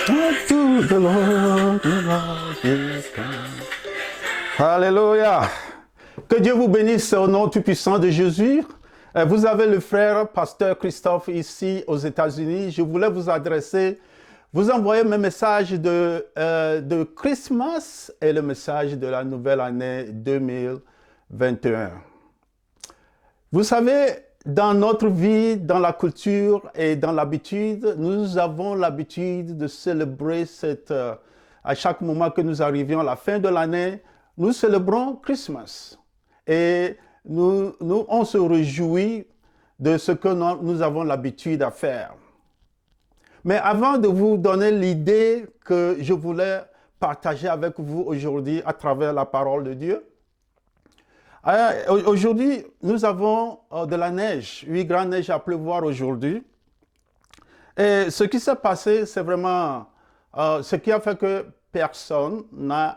To the Lord, the Lord is come. Alléluia. Que Dieu vous bénisse au nom tout puissant de Jésus. Vous avez le frère pasteur Christophe ici aux États-Unis. Je voulais vous adresser, vous envoyer mes messages de Christmas et le message de la nouvelle année 2021. Vous savez, dans notre vie, dans la culture et dans l'habitude, nous avons l'habitude de célébrer à chaque moment que nous arrivions à la fin de l'année, nous célébrons Christmas. Et on se réjouit de ce que nous avons l'habitude à faire. Mais avant de vous donner l'idée que je voulais partager avec vous aujourd'hui à travers la parole de Dieu, aujourd'hui, nous avons de la neige, 8 grandes neiges à pleuvoir aujourd'hui. Et ce qui s'est passé, c'est vraiment ce qui a fait que personne n'a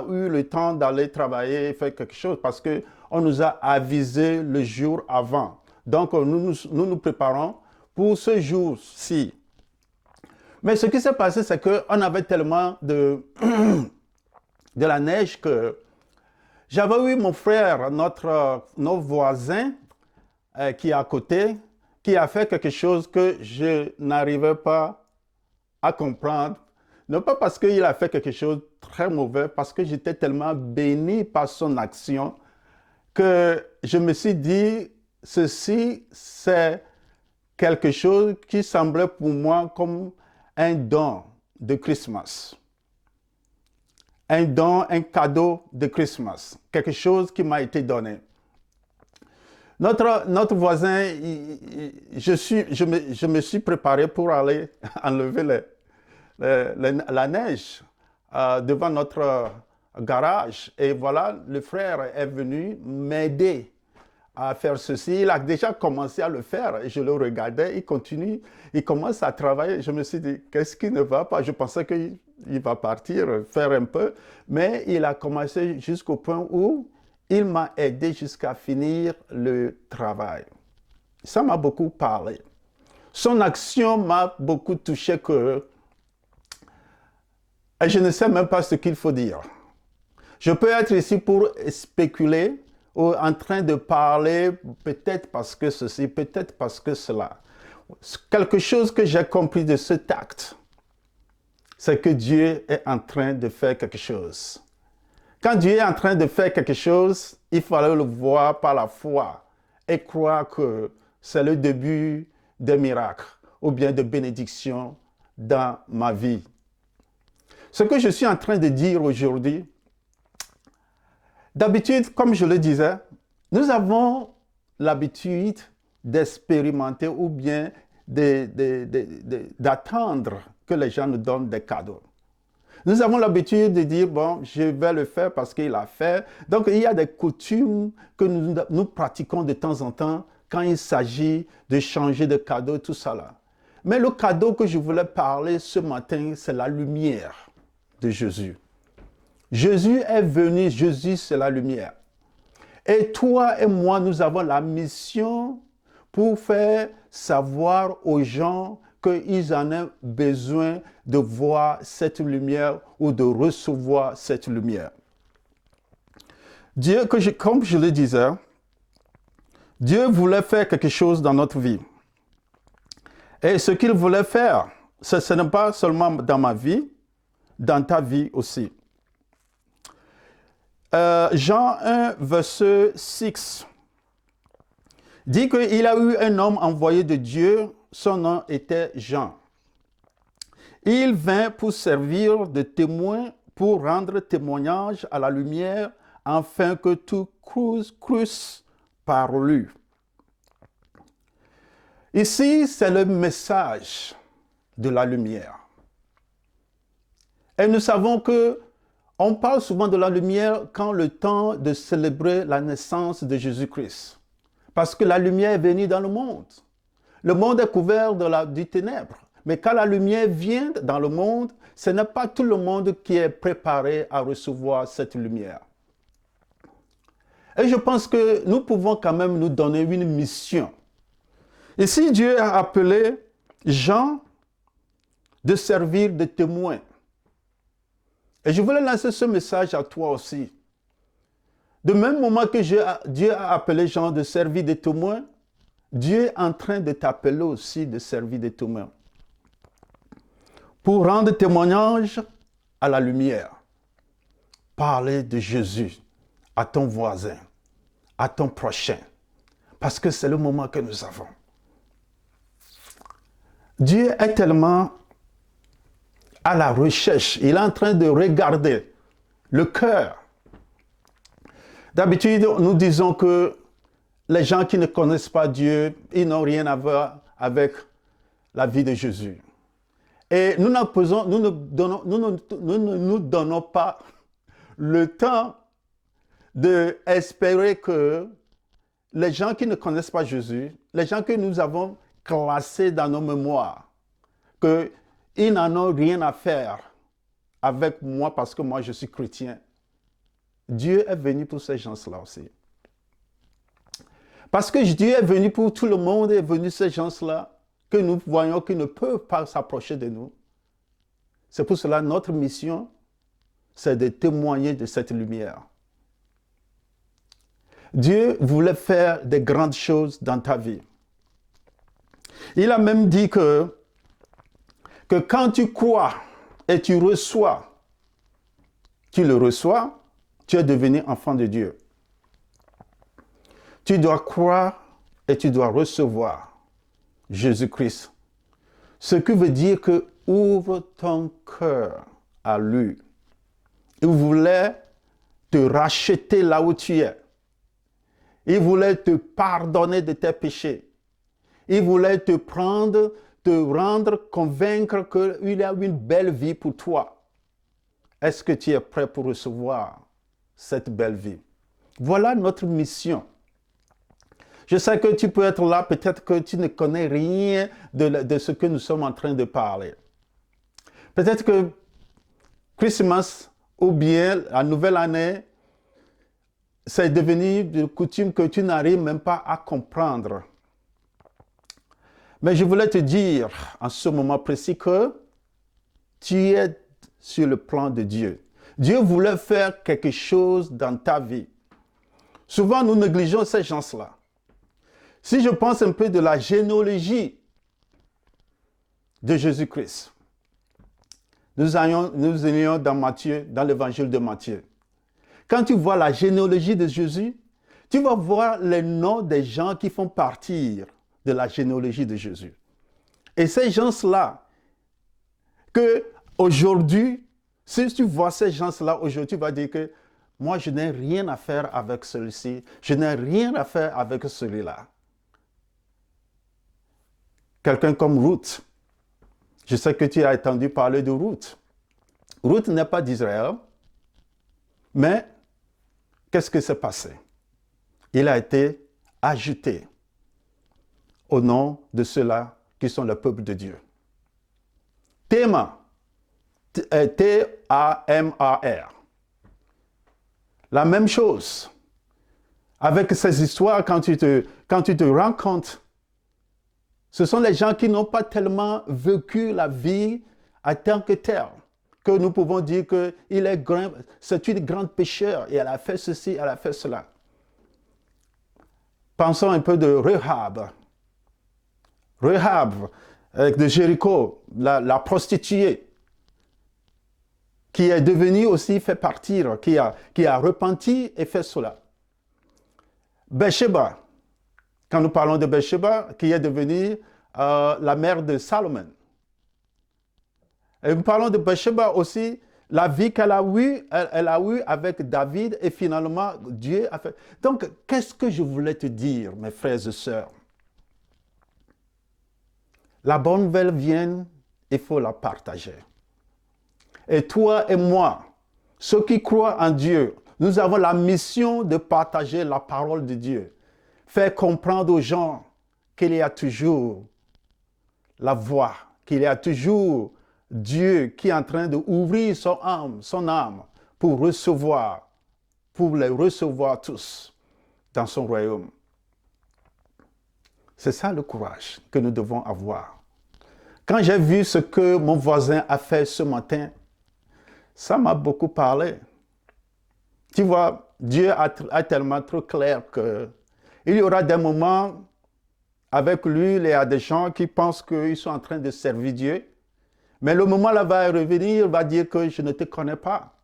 eu le temps d'aller travailler et faire quelque chose parce qu'on nous a avisé le jour avant. Donc, nous nous préparons pour ce jour-ci. Mais ce qui s'est passé, c'est qu'on avait tellement de la neige que j'avais eu mon frère, notre voisin qui est à côté, qui a fait quelque chose que je n'arrivais pas à comprendre. Non pas parce qu'il a fait quelque chose de très mauvais, parce que j'étais tellement béni par son action que je me suis dit, ceci c'est quelque chose qui semblait pour moi comme un don de Christmas. Un don, un cadeau de Christmas, quelque chose qui m'a été donné. Notre voisin, je me suis préparé pour aller enlever la neige devant notre garage. Et voilà, le frère est venu m'aider à faire ceci. Il a déjà commencé à le faire. Je le regardais, il continue, il commence à travailler. Je me suis dit, qu'est-ce qui ne va pas? Je pensais qu'il va partir, faire un peu. Mais il a commencé jusqu'au point où il m'a aidé jusqu'à finir le travail. Ça m'a beaucoup parlé. Son action m'a beaucoup touché et je ne sais même pas ce qu'il faut dire. Je peux être ici pour spéculer ou en train de parler, peut-être parce que ceci, peut-être parce que cela. Quelque chose que j'ai compris de cet acte, c'est que Dieu est en train de faire quelque chose. Quand Dieu est en train de faire quelque chose, il fallait le voir par la foi et croire que c'est le début d'un miracle ou bien de bénédiction dans ma vie. Ce que je suis en train de dire aujourd'hui, d'habitude, comme je le disais, nous avons l'habitude d'expérimenter ou bien d'attendre que les gens nous donnent des cadeaux. Nous avons l'habitude de dire, bon, je vais le faire parce qu'il a fait. Donc, il y a des coutumes que nous pratiquons de temps en temps quand il s'agit de changer de cadeau, tout ça là. Mais le cadeau que je voulais parler ce matin, c'est la lumière de Jésus. Jésus est venu, Jésus c'est la lumière. Et toi et moi, nous avons la mission pour faire savoir aux gens qu'ils en ont besoin de voir cette lumière ou de recevoir cette lumière. Dieu, comme je le disais, Dieu voulait faire quelque chose dans notre vie. Et ce qu'il voulait faire, ce n'est pas seulement dans ma vie, dans ta vie aussi. Jean 1, verset 6, dit qu'il y a eu un homme envoyé de Dieu, son nom était Jean. Il vint pour servir de témoin, pour rendre témoignage à la lumière, afin que tous crussent par lui. Ici, c'est le message de la lumière. Et nous savons que on parle souvent de la lumière quand le temps de célébrer la naissance de Jésus-Christ. Parce que la lumière est venue dans le monde. Le monde est couvert du ténèbre. Mais quand la lumière vient dans le monde, ce n'est pas tout le monde qui est préparé à recevoir cette lumière. Et je pense que nous pouvons quand même nous donner une mission. Ici, Dieu a appelé Jean de servir de témoin. Et je voulais lancer ce message à toi aussi. De même moment que Dieu a appelé Jean de servir de témoin, Dieu est en train de t'appeler aussi de servir de témoin. Pour rendre témoignage à la lumière. Parler de Jésus à ton voisin, à ton prochain. Parce que c'est le moment que nous avons. Dieu est tellement à la recherche. Il est en train de regarder le cœur. D'habitude, nous disons que les gens qui ne connaissent pas Dieu, ils n'ont rien à voir avec la vie de Jésus. Et nous ne nous donnons pas le temps d'espérer que les gens qui ne connaissent pas Jésus, les gens que nous avons classés dans nos mémoires, qu'ils n'en ont rien à faire avec moi parce que moi je suis chrétien. Dieu est venu pour ces gens-là aussi. Parce que Dieu est venu pour tout le monde, est venu ces gens-là que nous voyons qu'ils ne peuvent pas s'approcher de nous. C'est pour cela notre mission, c'est de témoigner de cette lumière. Dieu voulait faire des grandes choses dans ta vie. Il a même dit que quand tu crois et tu reçois, tu le reçois, tu es devenu enfant de Dieu. Tu dois croire et tu dois recevoir Jésus-Christ. Ce qui veut dire que ouvre ton cœur à lui. Il voulait te racheter là où tu es. Il voulait te pardonner de tes péchés. Il voulait te prendre, te rendre, convaincre qu'il y a une belle vie pour toi. Est-ce que tu es prêt pour recevoir cette belle vie? Voilà notre mission. Je sais que tu peux être là, peut-être que tu ne connais rien de ce que nous sommes en train de parler. Peut-être que Christmas ou bien la nouvelle année, c'est devenu de coutume que tu n'arrives même pas à comprendre. Mais je voulais te dire en ce moment précis que tu es sur le plan de Dieu. Dieu voulait faire quelque chose dans ta vie. Souvent, nous négligeons ces gens-là. Si je pense un peu de la généalogie de Jésus-Christ, nous allions dans Matthieu, dans l'évangile de Matthieu. Quand tu vois la généalogie de Jésus, tu vas voir les noms des gens qui font partie de la généalogie de Jésus. Et ces gens-là, que aujourd'hui, si tu vois ces gens-là aujourd'hui, tu vas dire que moi, je n'ai rien à faire avec celui-ci, je n'ai rien à faire avec celui-là. Quelqu'un comme Ruth. Je sais que tu as entendu parler de Ruth. Ruth n'est pas d'Israël, mais qu'est-ce qui s'est passé? Il a été ajouté au nom de ceux-là qui sont le peuple de Dieu. Théma, T-A-M-A-R. La même chose. Avec ces histoires, quand tu te rends compte, ce sont les gens qui n'ont pas tellement vécu la vie en tant que telle, que nous pouvons dire que c'est une grande pécheur et elle a fait ceci, elle a fait cela. Pensons un peu de Rahab. Rahab de Jéricho, la prostituée, qui est devenue aussi fait partir, qui a repenti et fait cela. Bathsheba, quand nous parlons de Bathsheba, qui est devenue la mère de Salomon. Et nous parlons de Bathsheba aussi, la vie qu'elle a eue, elle a eue avec David et finalement Dieu a fait. Donc, qu'est-ce que je voulais te dire, mes frères et sœurs? La bonne nouvelle vient, il faut la partager. Et toi et moi, ceux qui croient en Dieu, nous avons la mission de partager la parole de Dieu. Faire comprendre aux gens qu'il y a toujours la voie, qu'il y a toujours Dieu qui est en train d'ouvrir son âme pour les recevoir tous dans son royaume. C'est ça le courage que nous devons avoir. Quand j'ai vu ce que mon voisin a fait ce matin, ça m'a beaucoup parlé. Tu vois, Dieu a tellement trop clair que il y aura des moments avec lui, il y a des gens qui pensent qu'ils sont en train de servir Dieu. Mais le moment là va revenir, il va dire que je ne te connais pas.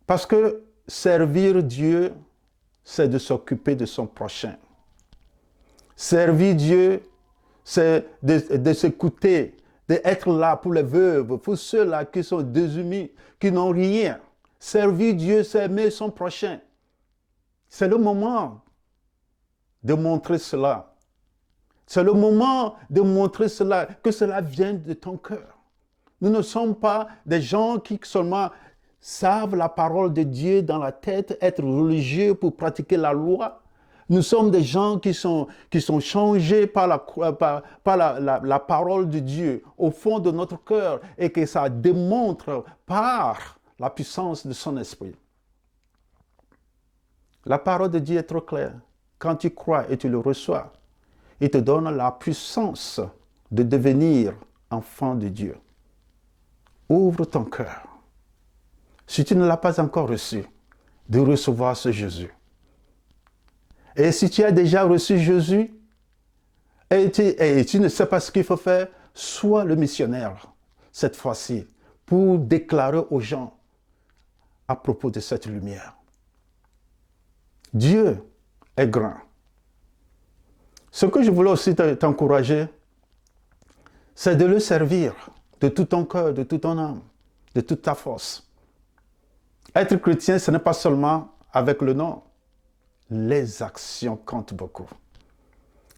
Parce que servir Dieu, c'est de s'occuper de son prochain. Servir Dieu, c'est de s'écouter, d'être là pour les veuves, pour ceux-là qui sont désunis, qui n'ont rien. Servir Dieu, c'est aimer son prochain. C'est le moment de montrer cela. C'est le moment de montrer cela, que cela vienne de ton cœur. Nous ne sommes pas des gens qui seulement savent la parole de Dieu dans la tête, être religieux pour pratiquer la loi. Nous sommes des gens qui sont changés par la parole de Dieu au fond de notre cœur et que ça démontre par la puissance de son esprit. La parole de Dieu est trop claire. Quand tu crois et tu le reçois, il te donne la puissance de devenir enfant de Dieu. Ouvre ton cœur. Si tu ne l'as pas encore reçu, de recevoir ce Jésus. Et si tu as déjà reçu Jésus et tu ne sais pas ce qu'il faut faire, sois le missionnaire cette fois-ci pour déclarer aux gens à propos de cette lumière. Dieu est grand. Ce que je voulais aussi t'encourager, c'est de le servir de tout ton cœur, de toute ton âme, de toute ta force. Être chrétien, ce n'est pas seulement avec le nom. Les actions comptent beaucoup.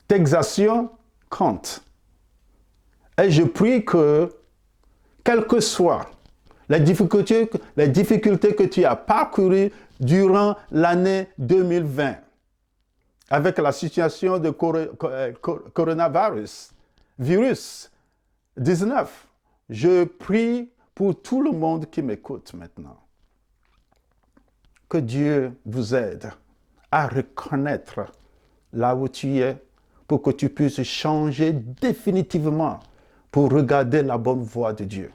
Tes actions comptent. Et je prie que, quelles que soient les difficultés que tu as parcourues durant l'année 2020, avec la situation de coronavirus, virus 19, je prie pour tout le monde qui m'écoute maintenant. Que Dieu vous aide à reconnaître là où tu es pour que tu puisses changer définitivement pour regarder la bonne voie de Dieu.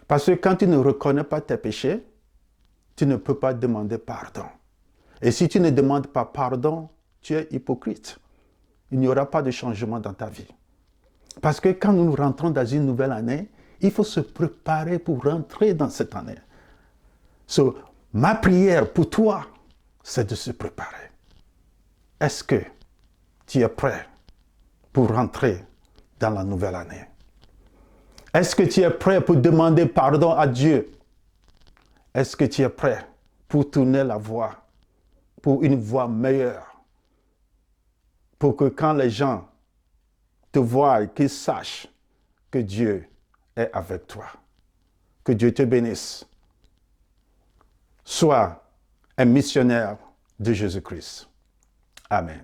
Parce que quand tu ne reconnais pas tes péchés, tu ne peux pas demander pardon. Et si tu ne demandes pas pardon, tu es hypocrite. Il n'y aura pas de changement dans ta vie. Parce que quand nous rentrons dans une nouvelle année, il faut se préparer pour rentrer dans cette année. Ma prière pour toi, c'est de se préparer. Est-ce que tu es prêt pour rentrer dans la nouvelle année? Est-ce que tu es prêt pour demander pardon à Dieu? Est-ce que tu es prêt pour tourner la voie, pour une voie meilleure? Pour que quand les gens te voient, qu'ils sachent que Dieu est avec toi. Que Dieu te bénisse. Sois un missionnaire de Jésus-Christ. Amen.